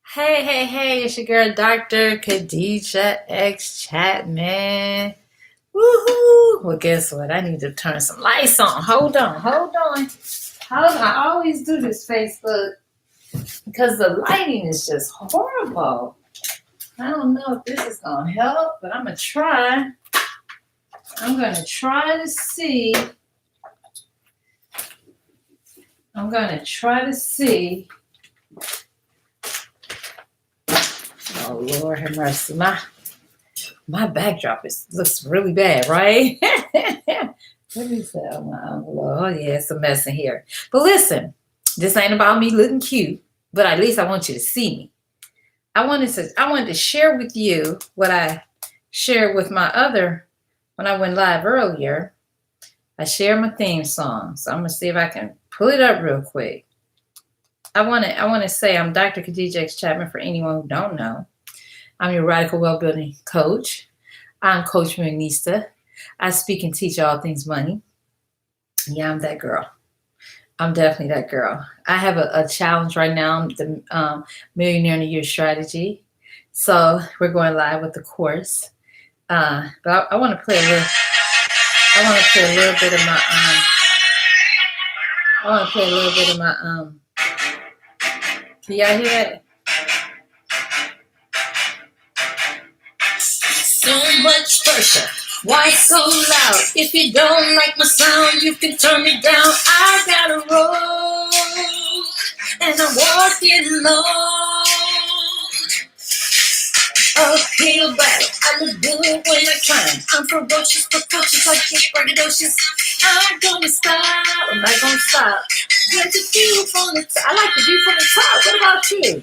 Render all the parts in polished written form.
Hey, hey, hey, it's your girl, Dr. Khadijah X Chapman. Woohoo! Well, guess what? I need to turn some lights on. Hold on, hold on. I always do this, Facebook, because the lighting is just horrible. I don't know if this is going to help, but I'm going to try. I'm going to try to see. I'm going to try to see. Oh, Lord have mercy. My backdrop looks really bad, right? What is that? Oh, yeah, it's a mess in here. But listen, this ain't about me looking cute, but at least I want you to see me. I wanted to share with you what I shared with when I went live earlier. I shared my theme song. So I'm gonna see if I can pull it up real quick. I wanna say I'm Dr. Khadijah X Chapman for anyone who don't know. I'm your radical well-building coach. I'm Coach Manista. I speak and teach all things money. Yeah, I'm that girl. I'm definitely that girl. I have a challenge right now, the Millionaire in a Year strategy. So we're going live with the course. But I want to play a little. I want to play a little bit of my. I want to play a little bit of my. Can y'all hear that? So much pressure. Why so loud? If you don't like my sound, you can turn me down. I gotta roll, and I'm walking low. Uphill battle, I look good when I climb. I'm ferocious, precocious, like this braggadocious. I'm gonna stop, I'm not gonna stop. Get the view from the top. I like the view from the top. What about you?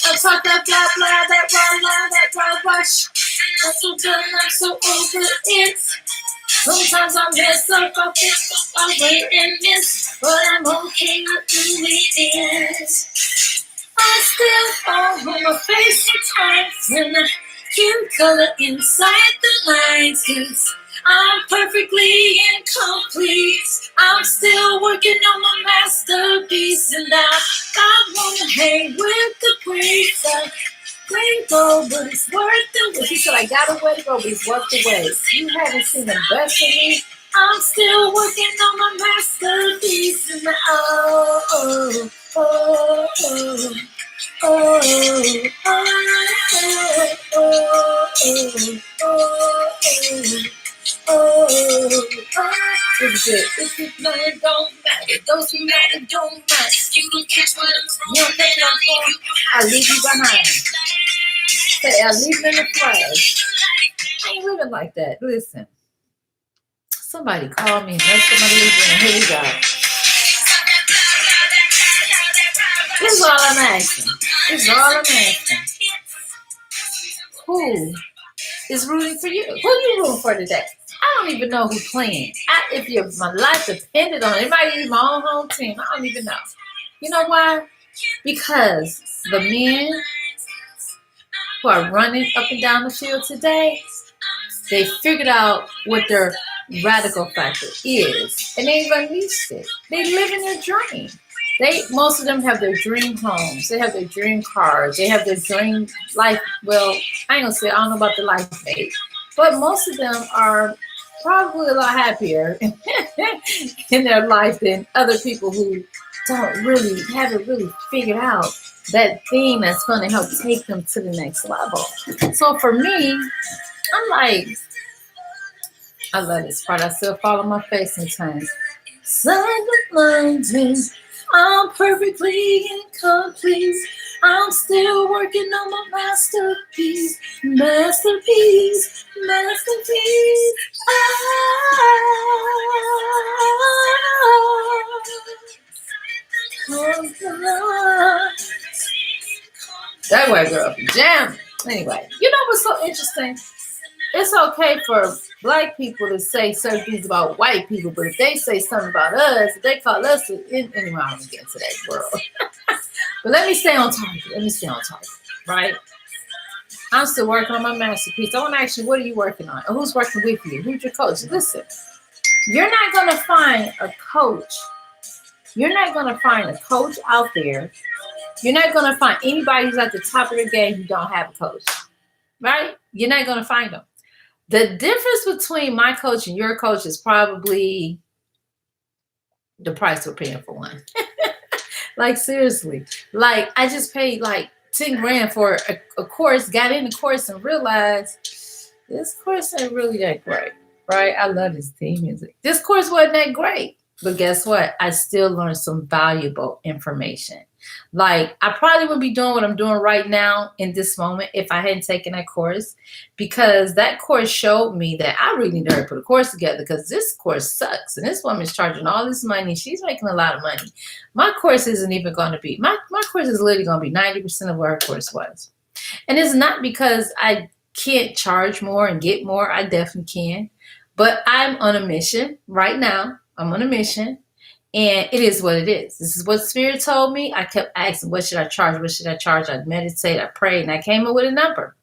I talk that blah blah, that blah blah, that blah rush. I'm so done, I'm so over it. Sometimes I mess up, I fix my way and miss, but I'm okay with who it is. I still fall on my face sometimes, and I can color inside the lines, 'cause I'm perfectly incomplete. I'm still working on my masterpiece, and I wanna hang with the queens. Great go, but it's worth the wait. He said, I got a way to go, but it's worth the wait. You haven't seen the best of me. I'm still working on my masterpiece. And oh, oh, oh, oh, oh, oh, If you know it don't matter, those who matter don't matter. You can catch what I'm saying. I leave you behind. Say, I leave in the flash. I ain't living like that. Listen, somebody called me and messed up my living. Here we go. This is all I'm asking. This is all I'm asking. Who is rooting for you? Who are you rooting for today? I don't even know who's playing. If my life depended on it, it might be my own home team. I don't even know. You know why? Because the men who are running up and down the field today, they figured out what their radical factor is, and they've unleashed it. They live in their dream. Most of them have their dream homes. They have their dream cars. They have their dream life. Well, I ain't gonna say I don't know about the life mate, but most of them are probably a lot happier in their life than other people who haven't really figured out that thing that's going to help take them to the next level. So for me, I'm like, I love this part. I still fall on my face sometimes. Silent I'm perfectly incomplete. I'm still working on my masterpiece. Masterpiece. Masterpiece. That way, girl. Jam. Anyway, you know what's so interesting? It's okay for black people to say certain things about white people, but if they say something about us, if they call us, anyway, I don't get into that world. But let me stay on target. Right? I'm still working on my masterpiece. I want to ask you, what are you working on? Or who's working with you? Who's your coach? Listen, you're not going to find a coach You're not going to find a coach out there. You're not going to find anybody who's at the top of their game who don't have a coach, right? You're not going to find them. The difference between my coach and your coach is probably the price we're paying for one. Like, seriously. Like, I just paid like 10 grand for a course, got in the course and realized this course ain't really that great, right? I love this theme music. This course wasn't that great. But guess what? I still learned some valuable information. Like, I probably wouldn't be doing what I'm doing right now in this moment if I hadn't taken that course, because that course showed me that I really need to put a course together, because this course sucks. And this woman's charging all this money. She's making a lot of money. My course isn't even going to be, my course is literally going to be 90% of what her course was. And it's not because I can't charge more and get more. I definitely can. But I'm on a mission right now. I'm on a mission, and it is what it is. This is what Spirit told me. I kept asking, what should I charge? What should I charge? I meditate, I prayed, and I came up with a number.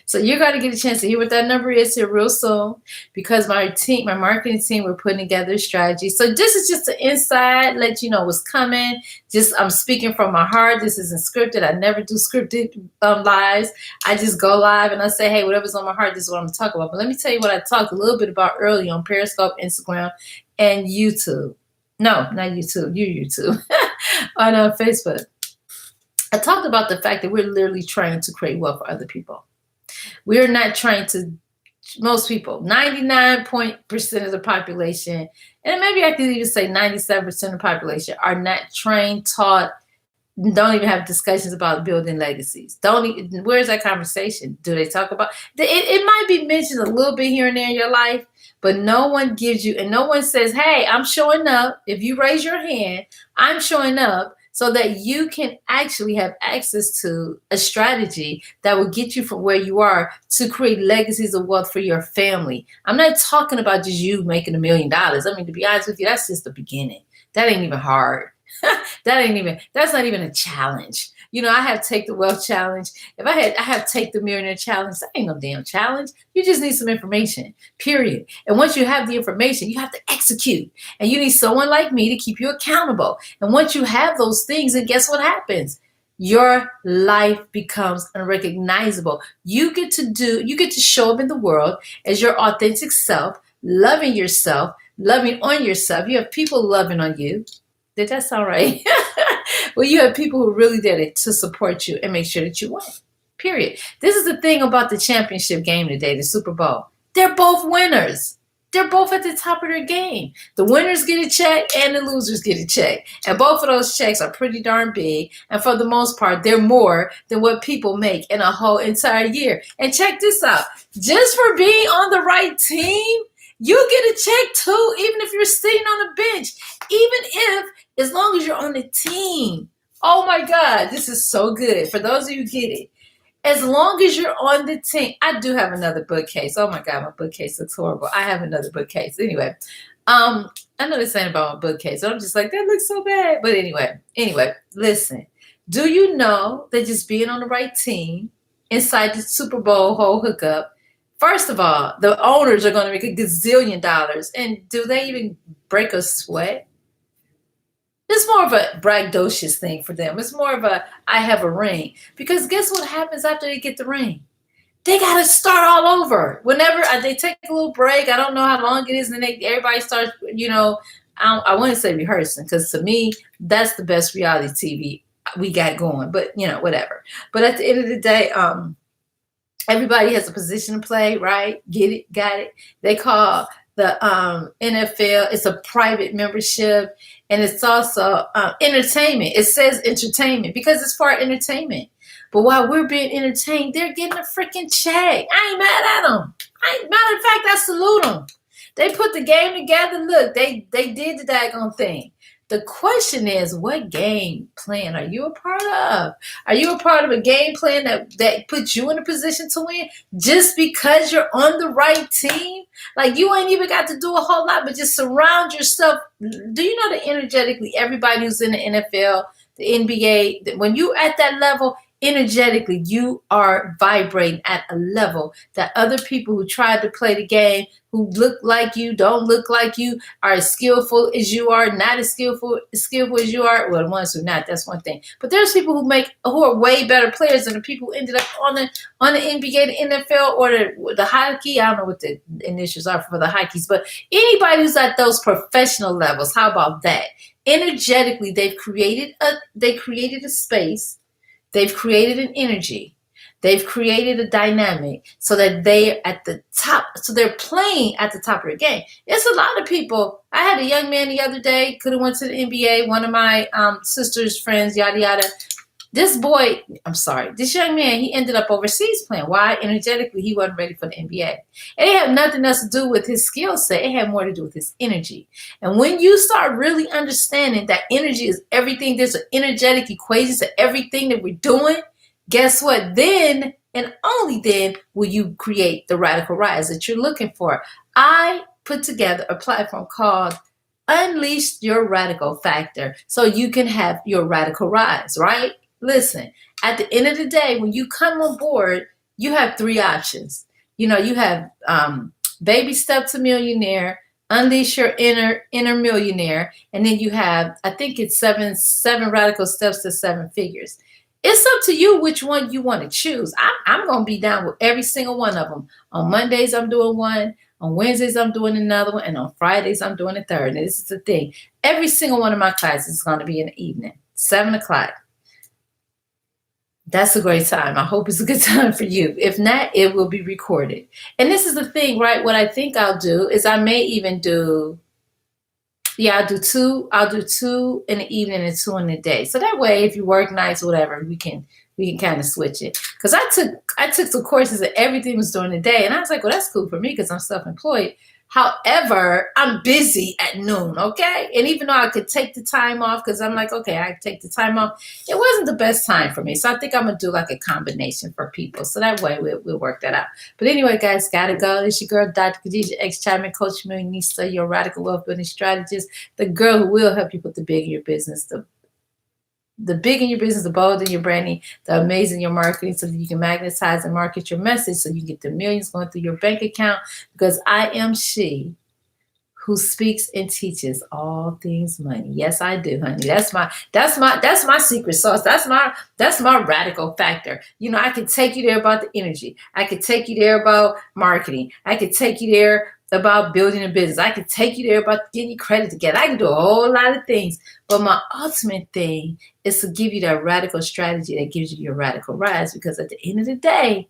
So you're going to get a chance to hear what that number is here real soon, because my team, my marketing team, we're putting together a strategy. So this is just an inside, let you know what's coming. Just, I'm speaking from my heart. This isn't scripted. I never do scripted lives. I just go live and I say, hey, whatever's on my heart, this is what I'm talking about. But let me tell you what I talked a little bit about earlier on Periscope, Instagram, and YouTube. No, not YouTube. YouTube. On Facebook. I talked about the fact that we're literally trying to create wealth for other people. We're not trying to, most people, 99% of the population, and maybe I could even say 97% of the population are not trained, taught, don't even have discussions about building legacies. Where's that conversation? Do they talk about it? Might be mentioned a little bit here and there in your life, but no one gives you, and no one says, hey, I'm showing up. If you raise your hand, I'm showing up, so that you can actually have access to a strategy that will get you from where you are to create legacies of wealth for your family. I'm not talking about just you making $1 million. I mean, to be honest with you, that's just the beginning. That ain't even hard. That's not even a challenge. You know, I have Take the Wealth Challenge. I have Take the Millionaire Challenge. That ain't no damn challenge. You just need some information, period. And once you have the information, you have to execute. And you need someone like me to keep you accountable. And once you have those things, and guess what happens? Your life becomes unrecognizable. You get to show up in the world as your authentic self, loving yourself, loving on yourself. You have people loving on you. Did that sound right? Well, you have people who are really there to support you and make sure that you win. Period. This is the thing about the championship game today, the Super Bowl. They're both winners. They're both at the top of their game. The winners get a check and the losers get a check. And both of those checks are pretty darn big. And for the most part, they're more than what people make in a whole entire year. And check this out. Just for being on the right team, you get a check too, even if you're sitting on the bench. As long as you're on the team. Oh my God, this is so good. For those of you who get it. As long as you're on the team. I do have another bookcase. Oh my God, my bookcase looks horrible. I have another bookcase. Anyway, I know this ain't about my bookcase. So I'm just like, that looks so bad. But anyway, listen. Do you know that just being on the right team inside the Super Bowl whole hookup, first of all, the owners are going to make $1 gazillion. And do they even break a sweat? It's more of a braggadocious thing for them. It's more of a, I have a ring. Because guess what happens after they get the ring? They got to start all over. Whenever they take a little break, I don't know how long it is, and then everybody starts, I want to say rehearsing, because to me, that's the best reality TV we got going. But, whatever. But at the end of the day, everybody has a position to play, right? Get it? Got it? They call the NFL, it's a private membership, and it's also entertainment. It says entertainment because it's for entertainment. But while we're being entertained, they're getting a freaking check. I ain't mad at them. Matter of fact, I salute them. They put the game together. Look, they did the daggone thing. The question is, what game plan are you a part of? Are you a part of a game plan that puts you in a position to win just because you're on the right team? Like, you ain't even got to do a whole lot, but just surround yourself. Do you know that energetically everybody who's in the NFL, the NBA, when you at that level, energetically, you are vibrating at a level that other people who tried to play the game, who look like you, don't look like you, are as skillful as you are, not as skillful as you are. Well, the ones who are not, that's one thing. But there's people who are way better players than the people who ended up on the NBA, the NFL, or the hockey. I don't know what the initials are for the hockeys, but anybody who's at those professional levels, how about that? Energetically, they've created a space. They've created an energy. They've created a dynamic so that they're at the top. So they're playing at the top of their game. It's a lot of people. I had a young man the other day, could have went to the NBA. One of my sister's friends, yada, yada. This young man, he ended up overseas playing. Why? Energetically, he wasn't ready for the NBA. And it had nothing else to do with his skill set. It had more to do with his energy. And when you start really understanding that energy is everything, there's an energetic equation to everything that we're doing, guess what? Then, and only then, will you create the radical rise that you're looking for. I put together a platform called Unleash Your Radical Factor so you can have your radical rise, right? Listen, at the end of the day, when you come on board, you have three options. You have baby step to millionaire, unleash your inner millionaire, and then you have, I think it's seven radical steps to seven figures. It's up to you which one you want to choose. I'm going to be down with every single one of them. On Mondays, I'm doing one. On Wednesdays, I'm doing another one. And on Fridays, I'm doing a third. And this is the thing. Every single one of my classes is going to be in the evening, 7 o'clock. That's a great time. I hope it's a good time for you. If not, it will be recorded. And this is the thing, right? What I think I'll do is I may even do, I'll do two in the evening and 2 in the day. So that way, if you work nights or whatever, we can kind of switch it. Because I took some courses and everything was during the day. And I was like, well, that's cool for me because I'm self-employed. However, I'm busy at noon, okay? And even though I could take the time off, because I'm like, okay, I can take the time off, it wasn't the best time for me. So I think I'm going to do like a combination for people. So that way we'll work that out. But anyway, guys, gotta go. It's your girl, Dr. Khadijah X. Chapman, Coach Millionista, your radical wealth building strategist, the girl who will help you put the big in your business, the big in your business, the bold in your branding, the amazing in your marketing so that you can magnetize and market your message so you can get the millions going through your bank account, because I am she who speaks and teaches all things money. Yes, I do, honey. That's my secret sauce. That's my radical factor. I can take you there about the energy. I could take you there about marketing. I could take you there about building a business. I could take you there about getting your credit together. I can do a whole lot of things. But my ultimate thing is to give you that radical strategy that gives you your radical rise. Because at the end of the day,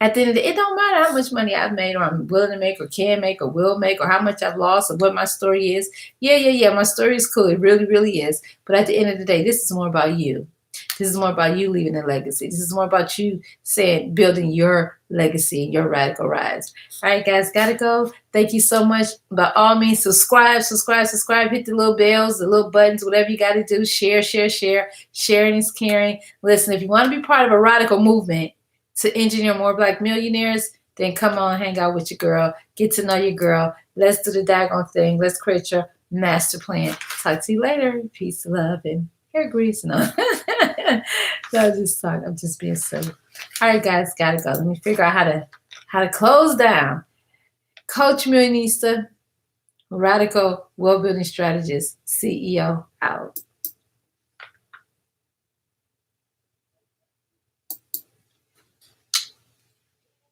it don't matter how much money I've made or I'm willing to make or can make or will make or how much I've lost or what my story is. Yeah. My story is cool. It really, really is. But at the end of the day, this is more about you. This is more about you leaving a legacy. This is more about you building your legacy, your radical rise. All right, guys, gotta go. Thank you so much. By all means, subscribe. Hit the little bells, the little buttons, whatever you got to do. Share. Sharing is caring. Listen, if you want to be part of a radical movement to engineer more Black millionaires, then come on, hang out with your girl. Get to know your girl. Let's do the daggone thing. Let's create your master plan. Talk to you later. Peace, love, and hair grease. No. I'm just being silly. All right, guys, gotta go. Let me figure out how to close down. Coach Millionista, radical wealth building strategist, CEO out.